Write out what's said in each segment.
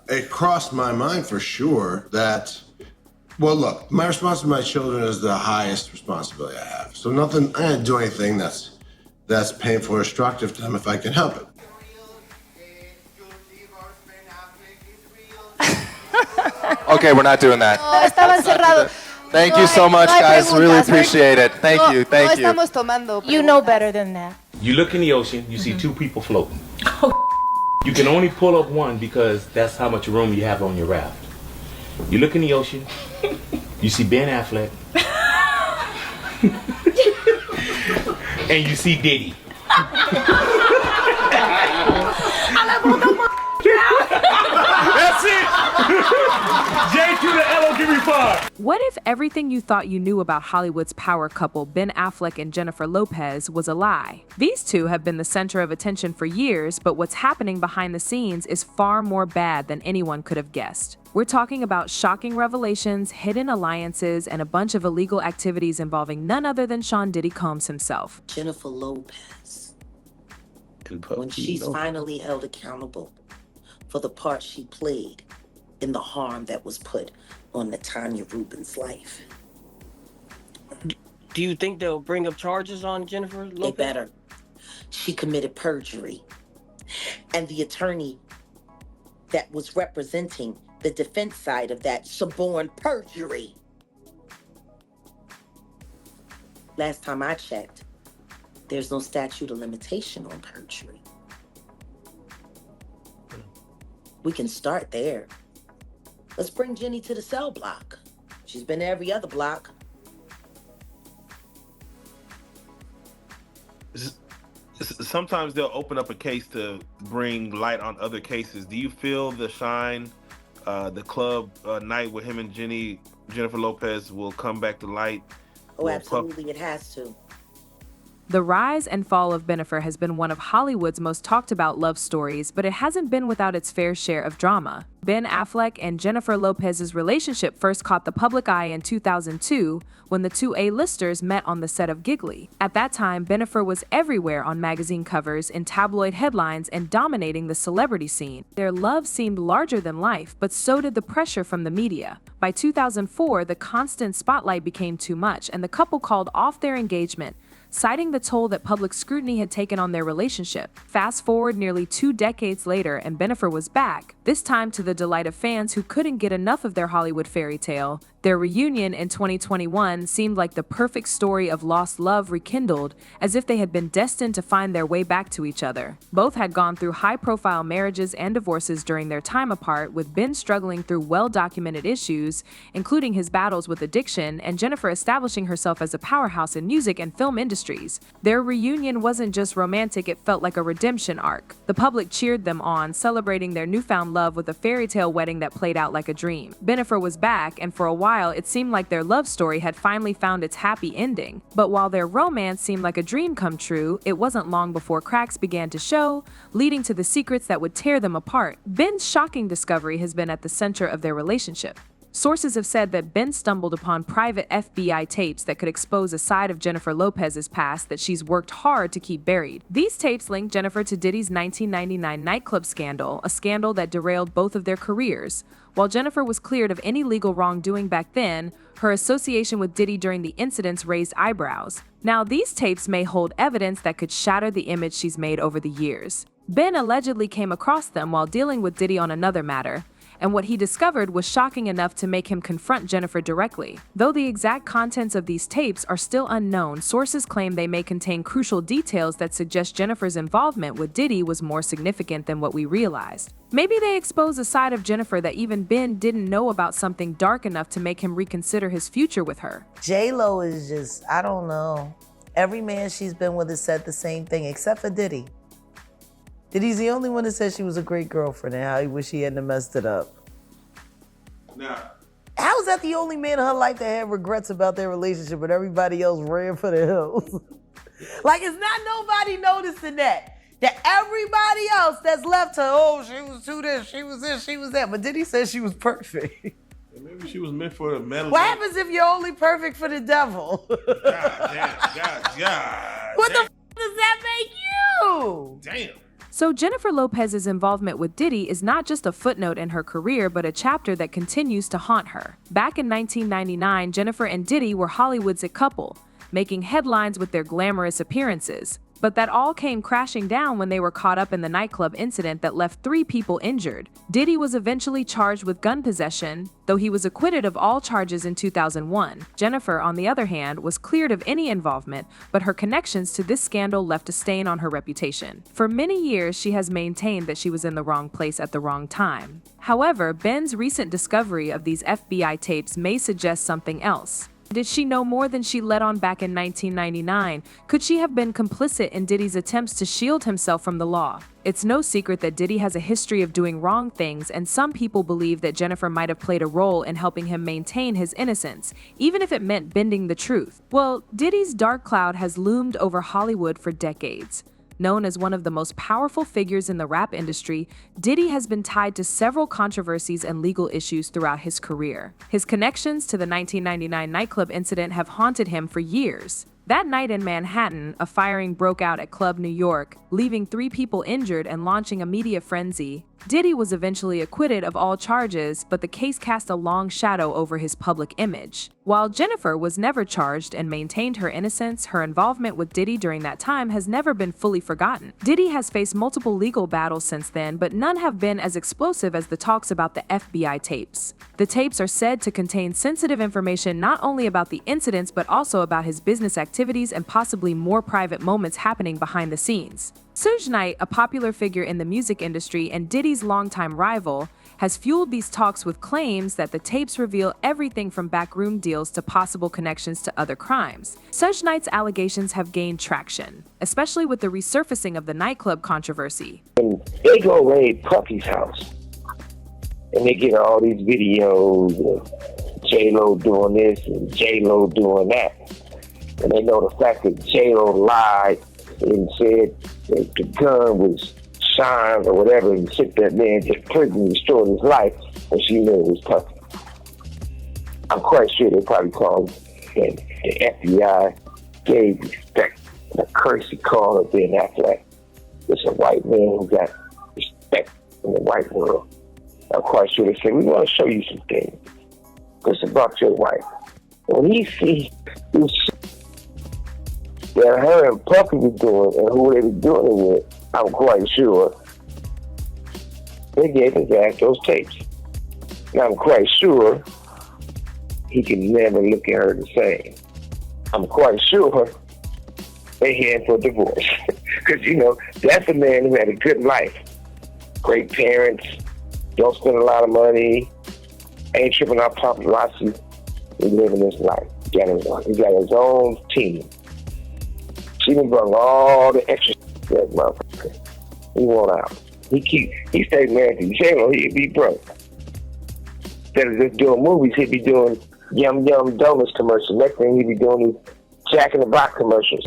it crossed my mind for sure that, well, look, my responsibility to my children is the highest responsibility I have. So nothing, I don't do anything that's painful or destructive to them if I can help it. Okay, we're not doing that. No, estaban cerrados. Thank you so much, guys. Really appreciate it. Thank you. Thank you. Estamos tomando. You know better than that. You look in the ocean, you see two people floating. You can only pull up one because that's how much room you have on your raft. You look in the ocean, you see Ben Affleck, and you see Diddy. That's it! J to the L, give me 5. What if everything you thought you knew about Hollywood's power couple Ben Affleck and Jennifer Lopez was a lie? These two have been the center of attention for years, but what's happening behind the scenes is far more bad than anyone could have guessed. We're talking about shocking revelations, hidden alliances, and a bunch of illegal activities involving none other than Sean Diddy Combs himself. Jennifer Lopez, when she's finally held accountable for the part she played in the harm that was put on Natanya Rubin's life. Do you think they'll bring up charges on Jennifer Lopez? They better. She committed perjury. And the attorney that was representing the defense side of that suborned perjury. Last time I checked, there's no statute of limitation on perjury. We can start there. Let's bring Jenny to the cell block. She's been to every other block. Sometimes they'll open up a case to bring light on other cases. Do you feel the Shine, the club night with him and Jennifer Lopez will come back to light? Oh, absolutely, it has to. The rise and fall of Bennifer has been one of Hollywood's most talked about love stories, but it hasn't been without its fair share of drama. Ben Affleck and Jennifer Lopez's relationship first caught the public eye in 2002 when the two A-listers met on the set of Giggly. At that time, Bennifer was everywhere on magazine covers, in tabloid headlines, and dominating the celebrity scene. Their love seemed larger than life, but so did the pressure from the media. By 2004, the constant spotlight became too much, and the couple called off their engagement, citing the toll that public scrutiny had taken on their relationship. Fast forward nearly 2 decades later, and Bennifer was back, this time to the delight of fans who couldn't get enough of their Hollywood fairy tale. Their reunion in 2021 seemed like the perfect story of lost love rekindled, as if they had been destined to find their way back to each other. Both had gone through high-profile marriages and divorces during their time apart, with Ben struggling through well-documented issues, including his battles with addiction, and Jennifer establishing herself as a powerhouse in music and film industries. Their reunion wasn't just romantic, it felt like a redemption arc. The public cheered them on, celebrating their newfound love with a fairy tale wedding that played out like a dream. Bennifer was back, and for a while, it seemed like their love story had finally found its happy ending. But while their romance seemed like a dream come true, it wasn't long before cracks began to show, leading to the secrets that would tear them apart. Ben's shocking discovery has been at the center of their relationship. Sources have said that Ben stumbled upon private FBI tapes that could expose a side of Jennifer Lopez's past that she's worked hard to keep buried. These tapes linked Jennifer to Diddy's 1999 nightclub scandal, a scandal that derailed both of their careers. While Jennifer was cleared of any legal wrongdoing back then, her association with Diddy during the incidents raised eyebrows. Now, these tapes may hold evidence that could shatter the image she's made over the years. Ben allegedly came across them while dealing with Diddy on another matter, and what he discovered was shocking enough to make him confront Jennifer directly. Though the exact contents of these tapes are still unknown, sources claim they may contain crucial details that suggest Jennifer's involvement with Diddy was more significant than what we realized. Maybe they expose a side of Jennifer that even Ben didn't know about, something dark enough to make him reconsider his future with her. J-Lo is just, I don't know. Every man she's been with has said the same thing, except for Diddy. Diddy's the only one that said she was a great girlfriend and how he wish he hadn't messed it up. Now, How is that the only man in her life that had regrets about their relationship, but everybody else ran for the hills? Like, it's not nobody noticing that. That everybody else that's left her, oh, she was too this, she was this, she was that. But Diddy said she was perfect. maybe she was meant for the metal. What happens if you're only perfect for the devil? God. What the f does that make you? Damn. So Jennifer Lopez's involvement with Diddy is not just a footnote in her career, but a chapter that continues to haunt her. Back in 1999, Jennifer and Diddy were Hollywood's it couple, making headlines with their glamorous appearances. But that all came crashing down when they were caught up in the nightclub incident that left 3 people injured. Diddy was eventually charged with gun possession, though he was acquitted of all charges in 2001. Jennifer, on the other hand, was cleared of any involvement, but her connections to this scandal left a stain on her reputation. For many years, she has maintained that she was in the wrong place at the wrong time. However, Ben's recent discovery of these FBI tapes may suggest something else. Did she know more than she let on back in 1999? Could she have been complicit in Diddy's attempts to shield himself from the law? It's no secret that Diddy has a history of doing wrong things, and some people believe that Jennifer might have played a role in helping him maintain his innocence, even if it meant bending the truth. Well, Diddy's dark cloud has loomed over Hollywood for decades. Known as one of the most powerful figures in the rap industry, Diddy has been tied to several controversies and legal issues throughout his career. His connections to the 1999 nightclub incident have haunted him for years. That night in Manhattan, a firing broke out at Club New York, leaving 3 people injured and launching a media frenzy. Diddy was eventually acquitted of all charges, but the case cast a long shadow over his public image. While Jennifer was never charged and maintained her innocence, her involvement with Diddy during that time has never been fully forgotten. Diddy has faced multiple legal battles since then, but none have been as explosive as the talks about the FBI tapes. The tapes are said to contain sensitive information not only about the incidents, but also about his business activities and possibly more private moments happening behind the scenes. Suge Knight, a popular figure in the music industry and Diddy's longtime rival, has fueled these talks with claims that the tapes reveal everything from backroom deals to possible connections to other crimes. Suge Knight's allegations have gained traction, especially with the resurfacing of the nightclub controversy. They go raid Puffy's house, and they get all these videos of J-Lo doing this and J-Lo doing that. And they know the fact that J-Lo lied and said that the gun was Shine or whatever, and took that man to prison and destroyed his life, and she knew it was Puffy. I'm quite sure they probably called and the FBI gave respect. The courtesy call of Ben Affleck. It's a white man who got respect in the white world. I'm quite sure they said, we want to show you some things. It's about your wife. When he see this that her and Puffy was doing and who they were doing it with, I'm quite sure they gave his ass those tapes. And I'm quite sure he can never look at her the same. I'm quite sure they heading for divorce. Because, you know, that's a man who had a good life. Great parents, don't spend a lot of money, ain't tripping out paparazzi. He's living his life. He got his own team. She done brought all the extra that motherfucker. He won't out. He stayed married to J-Lo, he'd be broke. Instead of just doing movies, he'd be doing Yum Yum Donuts commercials. Next thing he'd be doing these Jack in the Box commercials.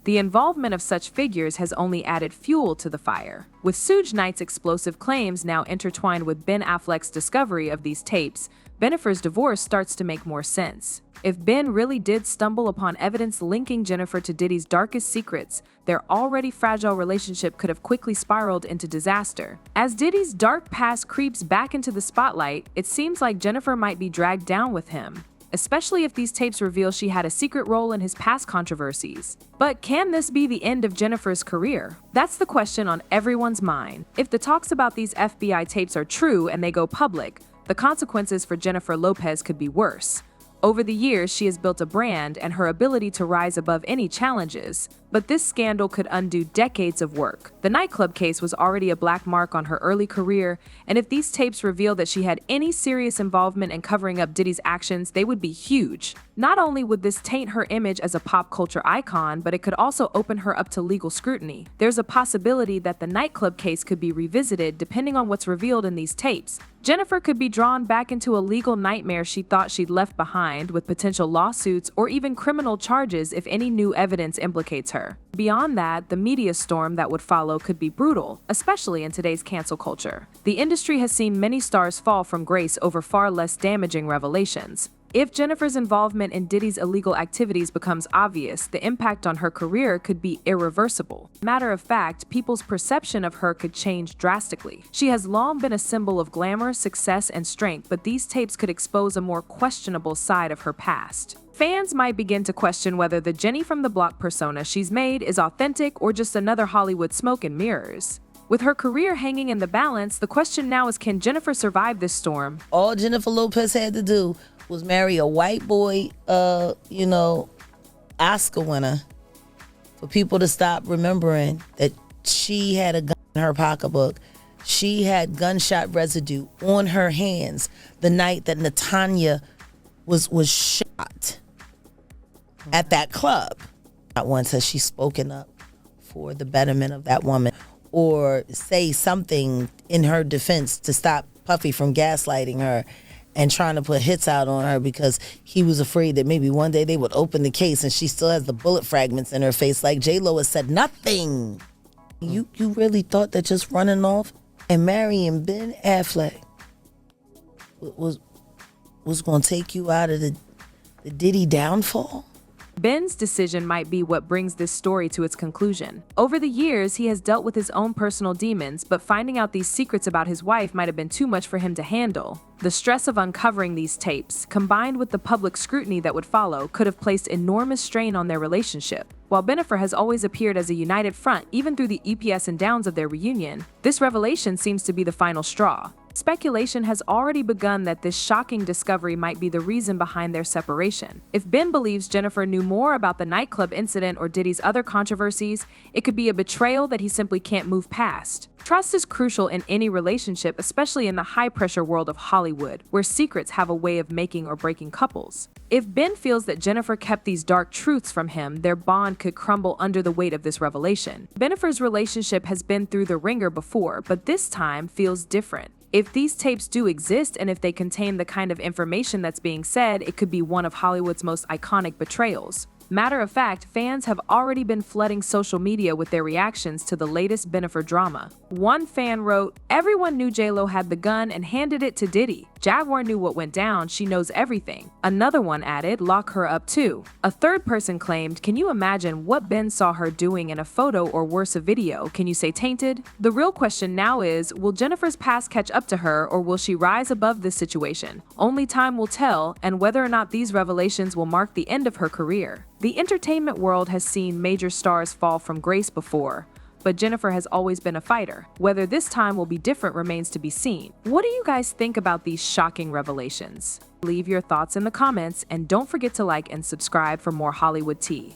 The involvement of such figures has only added fuel to the fire. With Suge Knight's explosive claims now intertwined with Ben Affleck's discovery of these tapes, Jennifer's divorce starts to make more sense. If Ben really did stumble upon evidence linking Jennifer to Diddy's darkest secrets, their already fragile relationship could have quickly spiraled into disaster. As Diddy's dark past creeps back into the spotlight, it seems like Jennifer might be dragged down with him, especially if these tapes reveal she had a secret role in his past controversies. But can this be the end of Jennifer's career? That's the question on everyone's mind. If the talks about these FBI tapes are true and they go public, the consequences for Jennifer Lopez could be worse. Over the years, she has built a brand and her ability to rise above any challenges, but this scandal could undo decades of work. The nightclub case was already a black mark on her early career, and if these tapes reveal that she had any serious involvement in covering up Diddy's actions, they would be huge. Not only would this taint her image as a pop culture icon, but it could also open her up to legal scrutiny. There's a possibility that the nightclub case could be revisited depending on what's revealed in these tapes. Jennifer could be drawn back into a legal nightmare she thought she'd left behind, with potential lawsuits or even criminal charges if any new evidence implicates her. Beyond that, the media storm that would follow could be brutal, especially in today's cancel culture. The industry has seen many stars fall from grace over far less damaging revelations. If Jennifer's involvement in Diddy's illegal activities becomes obvious, the impact on her career could be irreversible. Matter of fact, people's perception of her could change drastically. She has long been a symbol of glamour, success, and strength, but these tapes could expose a more questionable side of her past. Fans might begin to question whether the Jenny from the Block persona she's made is authentic or just another Hollywood smoke and mirrors. With her career hanging in the balance, the question now is, can Jennifer survive this storm? All Jennifer Lopez had to do was marry a white boy, Oscar winner, for people to stop remembering that she had a gun in her pocketbook. She had gunshot residue on her hands the night that Natanya was shot at that club. Not once has she spoken up for the betterment of that woman or say something in her defense to stop Puffy from gaslighting her and trying to put hits out on her because he was afraid that maybe one day they would open the case and she still has the bullet fragments in her face. Like J-Lo has said nothing. You really thought that just running off and marrying Ben Affleck was going to take you out of the Diddy downfall? Ben's decision might be what brings this story to its conclusion. Over the years, he has dealt with his own personal demons, but finding out these secrets about his wife might have been too much for him to handle. The stress of uncovering these tapes, combined with the public scrutiny that would follow, could have placed enormous strain on their relationship. While Bennifer has always appeared as a united front, even through the ups and downs of their reunion, this revelation seems to be the final straw. Speculation has already begun that this shocking discovery might be the reason behind their separation. If Ben believes Jennifer knew more about the nightclub incident or Diddy's other controversies, it could be a betrayal that he simply can't move past. Trust is crucial in any relationship, especially in the high-pressure world of Hollywood, where secrets have a way of making or breaking couples. If Ben feels that Jennifer kept these dark truths from him, their bond could crumble under the weight of this revelation. Bennifer's relationship has been through the ringer before, but this time feels different. If these tapes do exist and if they contain the kind of information that's being said, it could be one of Hollywood's most iconic betrayals. Matter of fact, fans have already been flooding social media with their reactions to the latest Bennifer drama. One fan wrote, "Everyone knew J-Lo had the gun and handed it to Diddy. Jaguar knew what went down, she knows everything." Another one added, "Lock her up too." A third person claimed, "Can you imagine what Ben saw her doing in a photo or worse a video? Can you say tainted?" The real question now is, will Jennifer's past catch up to her or will she rise above this situation? Only time will tell, and whether or not these revelations will mark the end of her career. The entertainment world has seen major stars fall from grace before, but Jennifer has always been a fighter. Whether this time will be different remains to be seen. What do you guys think about these shocking revelations? Leave your thoughts in the comments and don't forget to like and subscribe for more Hollywood tea.